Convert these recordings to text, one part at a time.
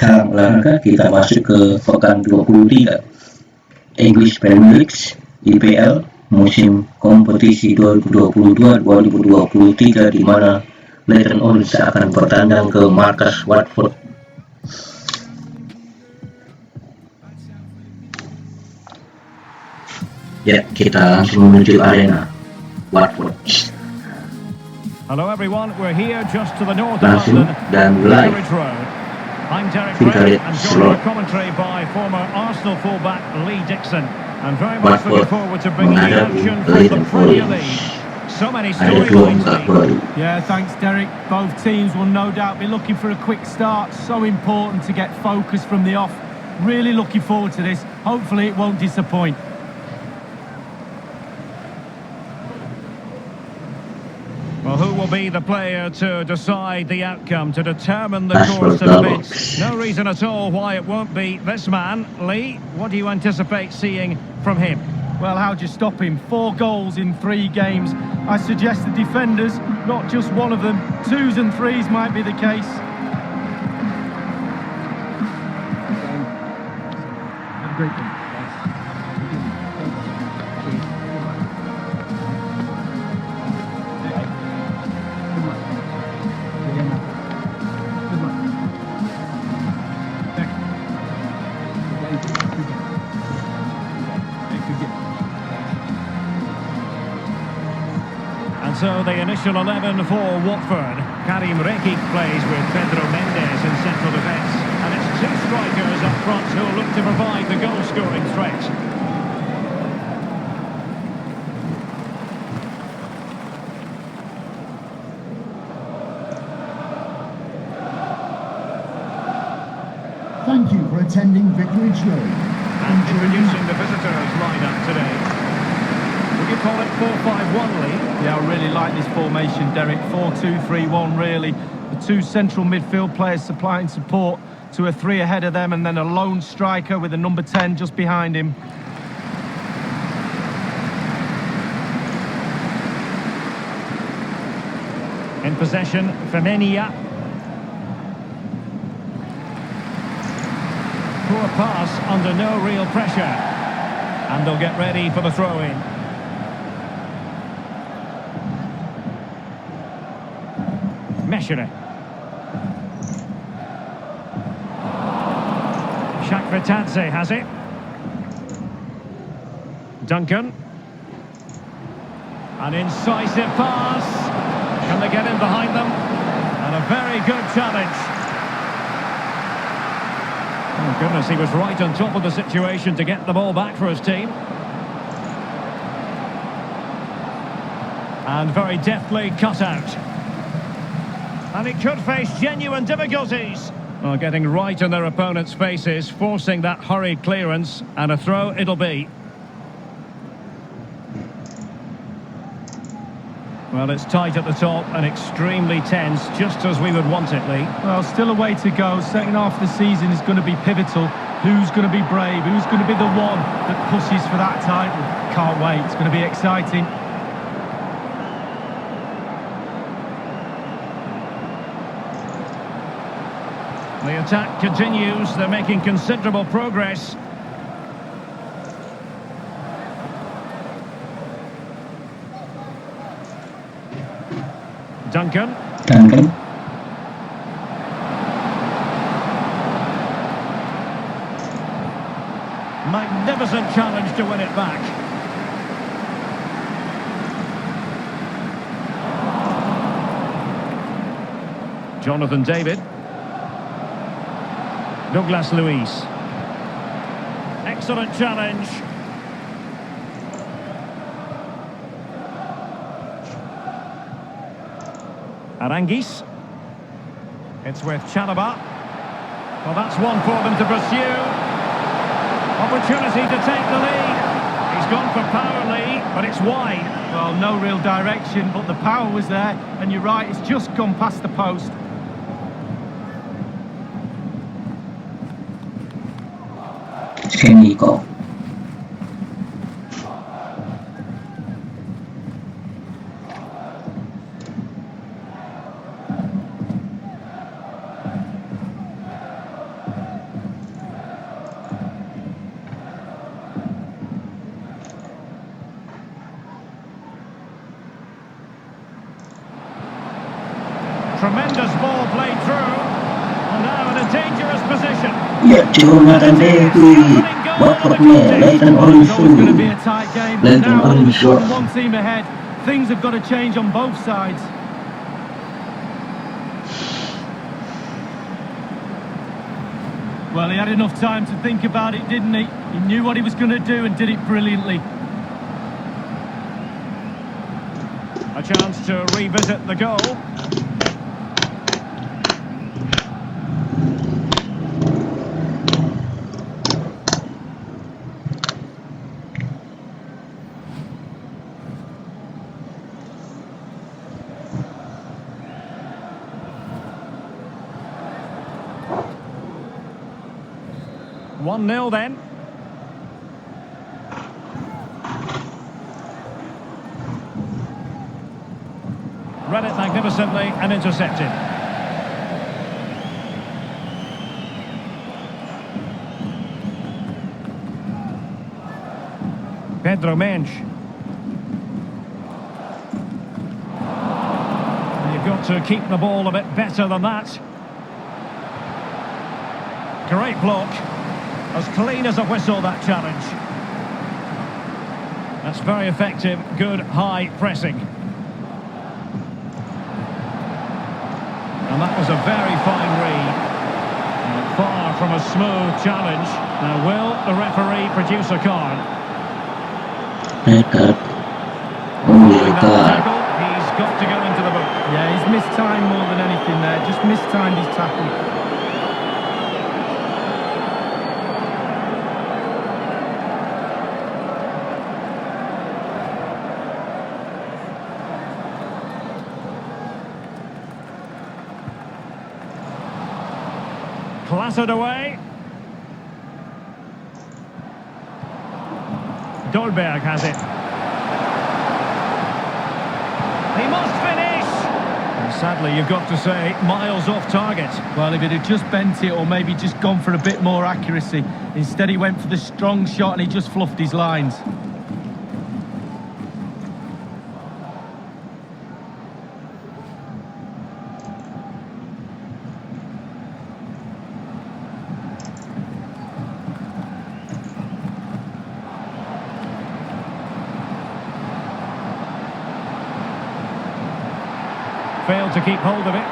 Salam olahraga, kita masuk ke pekan 23 English Premier League EPL musim kompetisi 2022-2023 di mana Leyton Orient akan bertandang ke markas Watford. Ya, kita langsung menuju arena Watford. Hello everyone, we're here just to the north of Langsung London, dan live. I'm Derek Kita Ray, lihat and joined slot for commentary by former Arsenal fullback Lee Dixon. And very much Watford looking forward to bringing you menghadapi action from the Leyton Premier Orient. League. So many Ada dua storylines, muka Lee. baru. Yeah, thanks Derek. Both teams will no doubt be looking for a quick start. So important to get focus from the off. Really looking forward to this. Hopefully it won't disappoint. Well, who will be the player to decide the outcome, to determine the That's course for of double. events? No reason at all why it won't be this man. Lee, what do you anticipate seeing from him? Well, how do you stop him? 4 goals in 3 games. I suggest the defenders, not just one of them, 2s and 3s might be the case. Have a great day. And so the initial 11 for Watford. Karim Rekik plays with Pedro Mendes in central defence. And it's 2 strikers up front who will look to provide the goal-scoring threat. Thank you for attending Vicarage Road. And introducing the visitors lineup today. Would you call it 4-5-1, Lee? Yeah, I really like this formation, Derek. 4-2-3-1, really. The 2 central midfield players supplying support to a 3 ahead of them, and then a lone striker with a number 10 just behind him. In possession, Femenia. Poor pass under no real pressure. And they'll get ready for the throw-in. Meshere. Shakvetadze has it. Duncan. An incisive pass. Can they get in behind them? And a very good challenge. Oh goodness, he was right on top of the situation to get the ball back for his team. And very deftly cut out. And it could face genuine difficulties. Well, getting right in their opponent's faces, forcing that hurried clearance, and a throw it'll be. Well, it's tight at the top and extremely tense, just as we would want it, Lee. Well, still a way to go. Second half of the season is going to be pivotal. Who's going to be brave? Who's going to be the one that pushes for that title? Can't wait. It's going to be exciting. The attack continues. They're making considerable progress. Duncan. Magnificent challenge to win it back. Jonathan David. Douglas Luiz. Excellent challenge. Arangis. It's with Chalaba. Well, that's one for them to pursue. Opportunity to take the lead. He's gone for power, Lee, but it's wide. Well, no real direction, but the power was there. And you're right, it's just gone past the post. Semico. Tremendous ball played through. And now in a dangerous position. Ya, Jonathan David. Watford ni, Leighton Orange. It's always going to be a tight game, but Leighton now all of a Orange. sudden one team ahead. Things have got to change on both sides. Well, he had enough time to think about it, didn't he? He knew what he was going to do and did it brilliantly. A chance to revisit the goal. One 0 then. Read it magnificently and intercepted. Pedro Mensch. You've got to keep the ball a bit better than that. Great block. As clean as a whistle, that challenge. That's very effective, good high pressing. And that was a very fine read. Far from a smooth challenge. Now will the referee produce a card? Red card. Only red card. Tackle, he's got to go into the book. Yeah, he's missed time more than anything there. Just mistimed his tackle. Clattered away. Dolberg has it. He must finish! And sadly, you've got to say, miles off target. Well, if it had just bent it or maybe just gone for a bit more accuracy. Instead, he went for the strong shot and he just fluffed his lines. Failed to keep hold of it.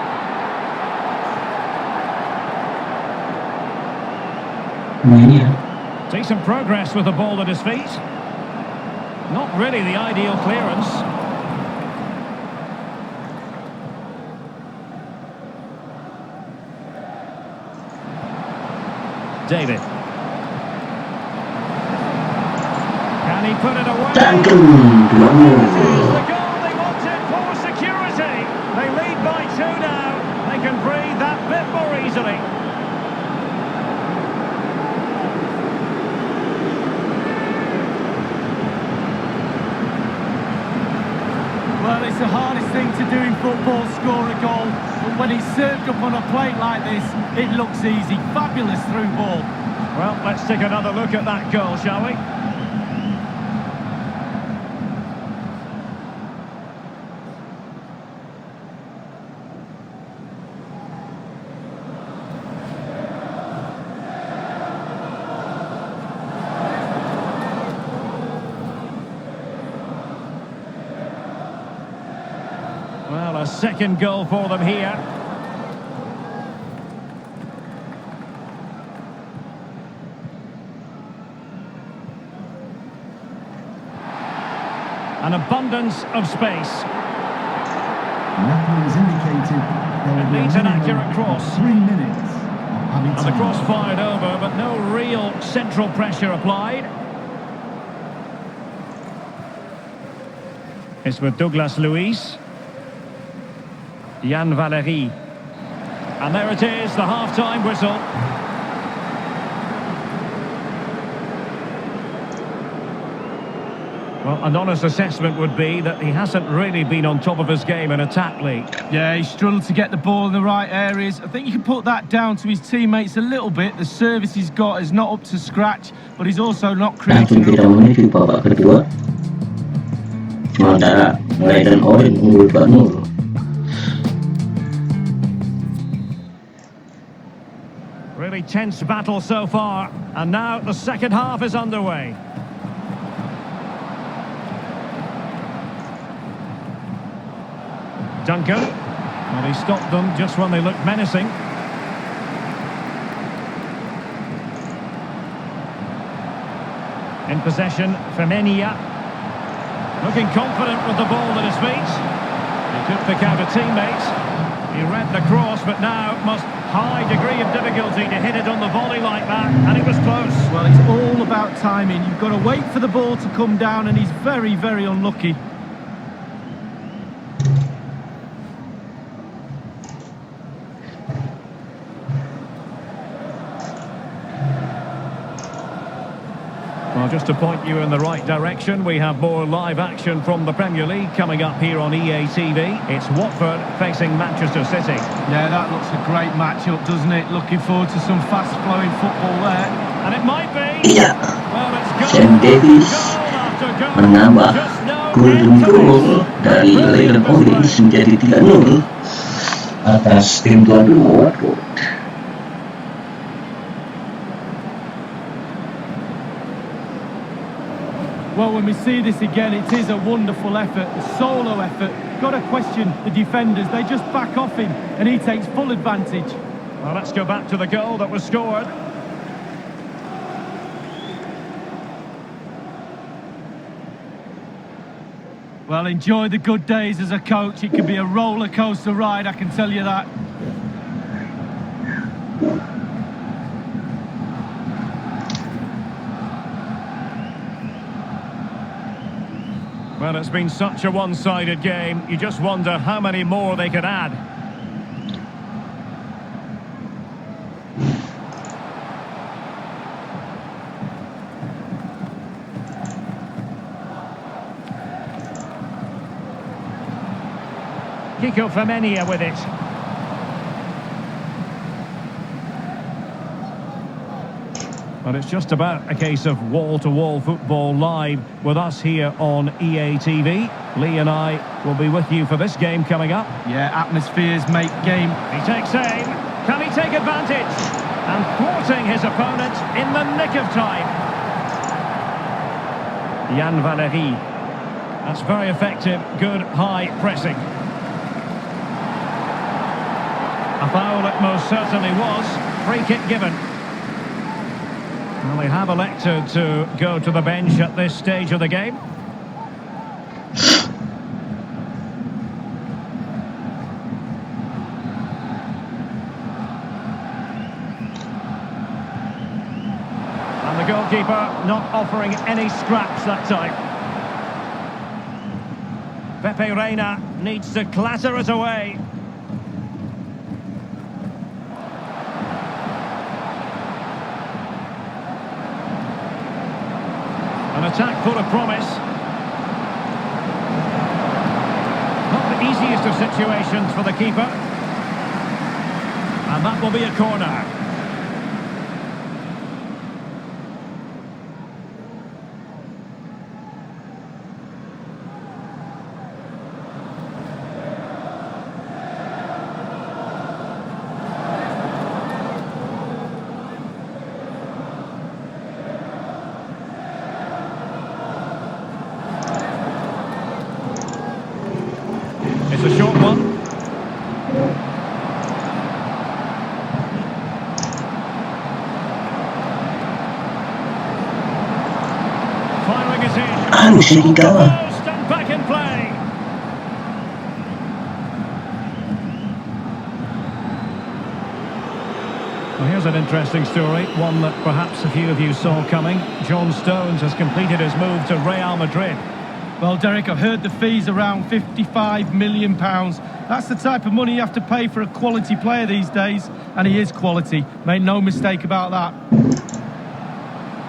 Decent progress with the ball at his feet. Not really the ideal clearance. David. Can he put it away? Here's the goal they wanted for security. They lead by 2 now. They can breathe that bit more easily. Well, it's the hardest thing to do in football, score a goal. But when it's served up on a plate like this, it looks easy. Fabulous through ball. Well, let's take another look at that goal, shall we? Well, a second goal for them here. An abundance of space. Referee has indicated there will It be a needs an minimum accurate cross. of 3 minutes of added And the time. cross fired over, but no real central pressure applied. It's with Douglas Luiz. Jan Valery. And there it is, the half-time whistle. Well, an honest assessment would be that he hasn't really been on top of his game in attack league. Yeah, he struggled to get the ball in the right areas. I think you can put that down to his teammates a little bit. The service he's got is not up to scratch, but he's also not Langsung creating... kita menuju babak kedua. Sementara Leighton Orange unggul 2-0. Really tense battle so far, and now the second half is underway. Duncan. Well, he stopped them just when they looked menacing. In possession, Femenia. Looking confident with the ball at his feet. He could pick out a teammate. He read the cross, but now must high degree of difficulty to hit it on the volley like that, and it was close. Well, it's all about timing. You've got to wait for the ball to come down, and he's very, very unlucky. Well, just to point you in the right direction, we have more live action from the Premier League coming up here on EA TV. It's Watford facing Manchester City. Yeah, that looks a great match-up, doesn't it? Looking forward to some fast-flowing football there. And it might be. Iya, Well, it's goal. Sam Davies Goal after goal. menambah Just no golden end to goal this. dari Leyton Orient menjadi 3-0 atas tim tuan rumah Watford. Well, when we see this again, it is a wonderful effort, a solo effort. Got to question the defenders. They just back off him, and he takes full advantage. Well, let's go back to the goal that was scored. Well, enjoy the good days as a coach. It can be a roller coaster ride, I can tell you that. Well, it's been such a one-sided game. You just wonder how many more they could add. Kiko Femenia with it. But it's just about a case of wall-to-wall football live with us here on EA TV. Lee and I will be with you for this game coming up. Yeah, atmospheres make game. He takes aim. Can he take advantage? And thwarting his opponent in the nick of time. Yann Valery. That's very effective. Good high pressing. A foul it most certainly was. Free kick given. Well, they have elected to go to the bench at this stage of the game. And the goalkeeper not offering any scraps that time. Pepe Reina needs to clatter it away. An attack full of promise. Not the easiest of situations for the keeper. And that will be a corner. It's a short one. Firing it in. Anjing kalah. Post and back in play. Well, here's an interesting story, one that perhaps a few of you saw coming. John Stones has completed his move to Real Madrid. Well, Derek, I've heard the fees around £55 million. That's the type of money you have to pay for a quality player these days, and he is quality. Make no mistake about that.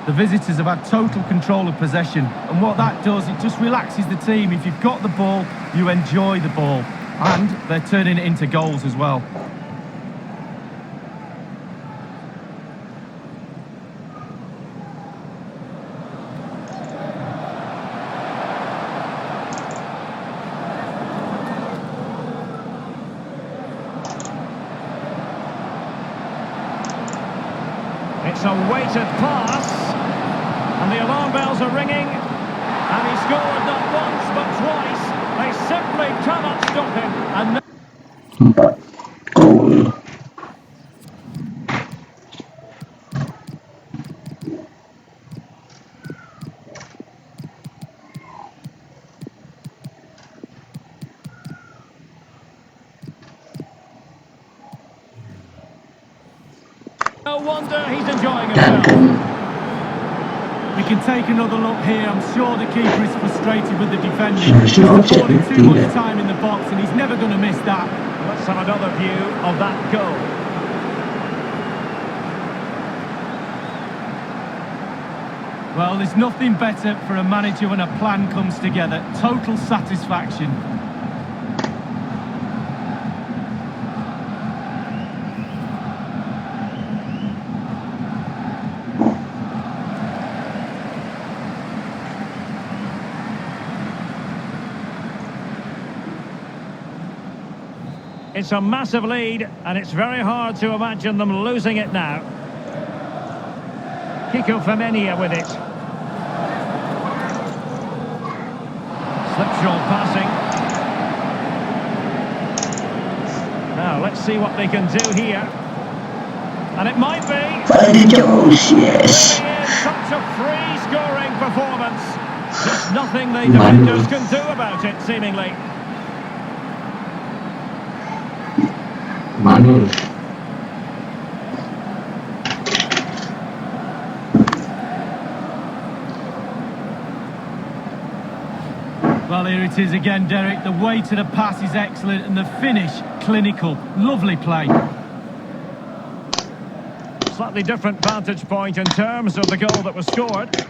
The visitors have had total control of possession, and what that does, it just relaxes the team. If you've got the ball, you enjoy the ball, and they're turning it into goals as well. It's a weighted pass, and the alarm bells are ringing, and he scored not once but twice. They simply cannot stop him. And 4 gol. no wonder he's enjoying Dan himself. We can take another look here. I'm sure the keeper is frustrated with the defending. Seharusnya He's offside, afforded too tidak. much time in the box, and he's never going to miss that. Let's have another view of that goal. Well, there's nothing better for a manager when a plan comes together. Total satisfaction. It's a massive lead, and it's very hard to imagine them losing it now. Kiko Femenia with it. Slipshod passing. Now, let's see what they can do here. And it might be. Valdios, yes. Really is such a free-scoring performance. Just nothing the defenders can do about it, seemingly. Manul. Well, here it is again, Derek. The way to the pass is excellent, and the finish, clinical. Lovely play. Slightly different vantage point in terms of the goal that was scored.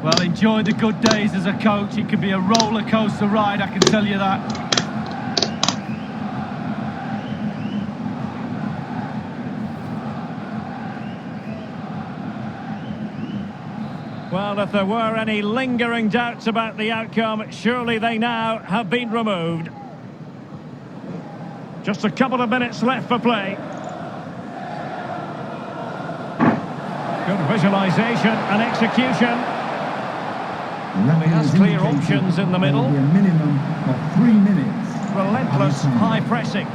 Well, enjoy the good days as a coach. It can be a roller coaster ride, I can tell you that. Well, if there were any lingering doubts about the outcome, surely they now have been removed. Just a couple of minutes left for play. Good visualisation and execution. Well, he has clear options in the middle. A minimum of 3 minutes. Relentless high pressing.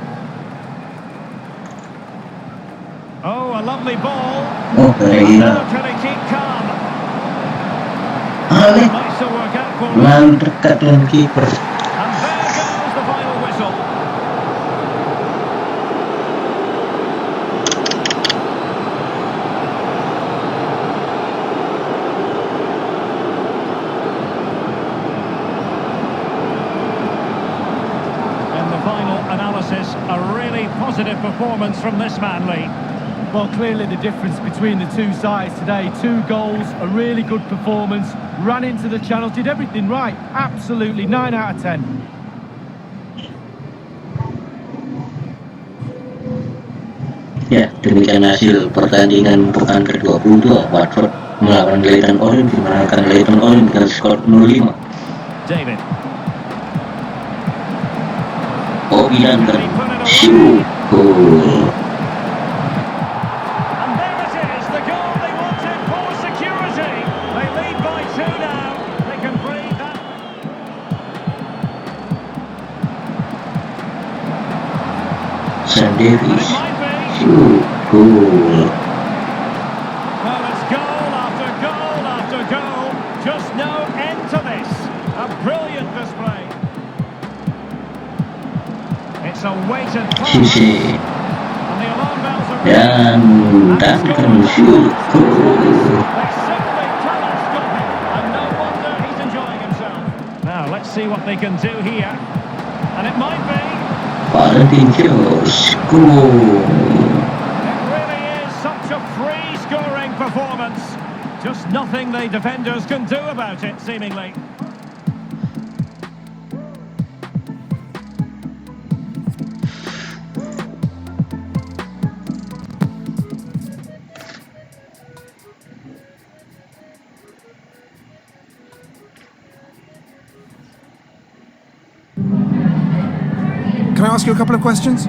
Oh, a lovely ball. Okay. Now can he keep calm? Alek Might still work out for him. lalu dekat dengan kiper. And there goes the final whistle. In the final analysis, a really positive performance from this man, Lee. Well, clearly the difference between the two sides today. 2 goals, a really good performance, ran into the channel, did everything right. Absolutely, 9 out of 10. Ya, demikian hasil pertandingan pekan ke-22. Watford melawan Leyton Orient dimenangkan Leyton Orient dengan skor 0-5. David. Obian dan Siu gol. And there it is, the goal they wanted for security. They lead by 2 now. They can breathe that. Sam And Davies. it might be. Siu gol. Well, it's goal after goal after goal. Just no end to this. A brilliant display. It's a weighted pass. Sisi And the alarm bells are dan Duncan Siu gol. They simply cannot stop him, and no wonder he's enjoying himself. Now, let's see what they can do here. And it might be. Valdios gol. It really is such a free-scoring performance. Just nothing the defenders can do about it, seemingly. Can I ask you a couple of questions?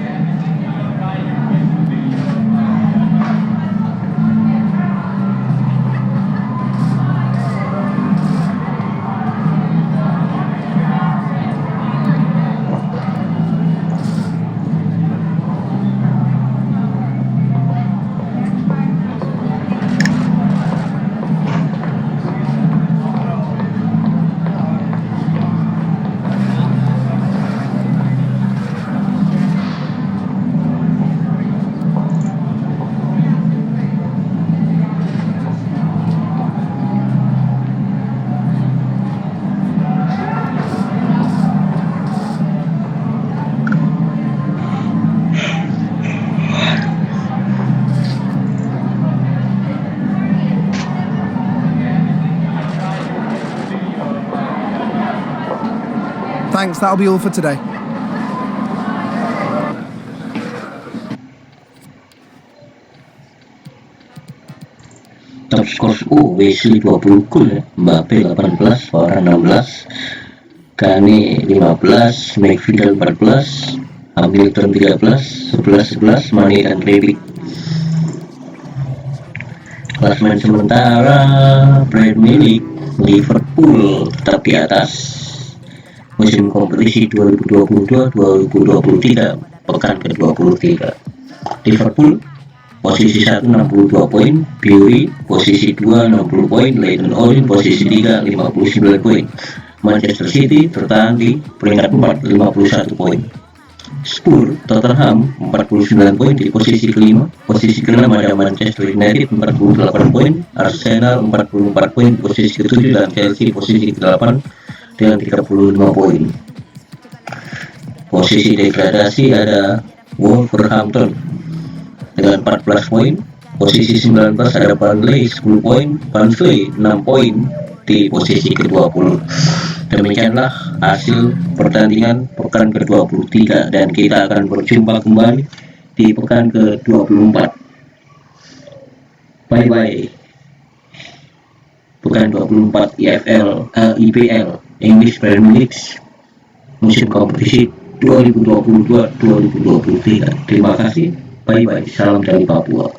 Thanks, that'll be all for today. Top skor Wesley 20 gol ya, Mbappe 18, Varane 16, Kane 15, McVital 14, Hamilton 13, 11, Mane dan Rebic. Klasemen sementara Premier League, Liverpool tetap di atas. Musim kompetisi 2022-2023 pekan ke-23. Liverpool posisi 1 62 poin, Bury posisi 2 60 poin, Leyton Orient posisi 3 59 poin. Manchester City tertahan di peringkat 4 51 poin. Spurs Tottenham 49 poin di posisi kelima. Posisi ke-6 ada Manchester United 48 poin, Arsenal 44 poin posisi ke-7 dan Chelsea posisi ke-8 dengan 35 poin. Posisi degradasi ada Wolverhampton dengan 14 poin. Posisi 19 ada Burnley 10 poin, Barnsley 6 poin di posisi ke-20. Demikianlah hasil pertandingan pekan ke-23 dan kita akan berjumpa kembali di pekan ke-24. Bye bye. Pekan 24 EPL English Premier League musim kompetisi 2022-2023. Terima kasih. Bye bye. Salam dari Papua.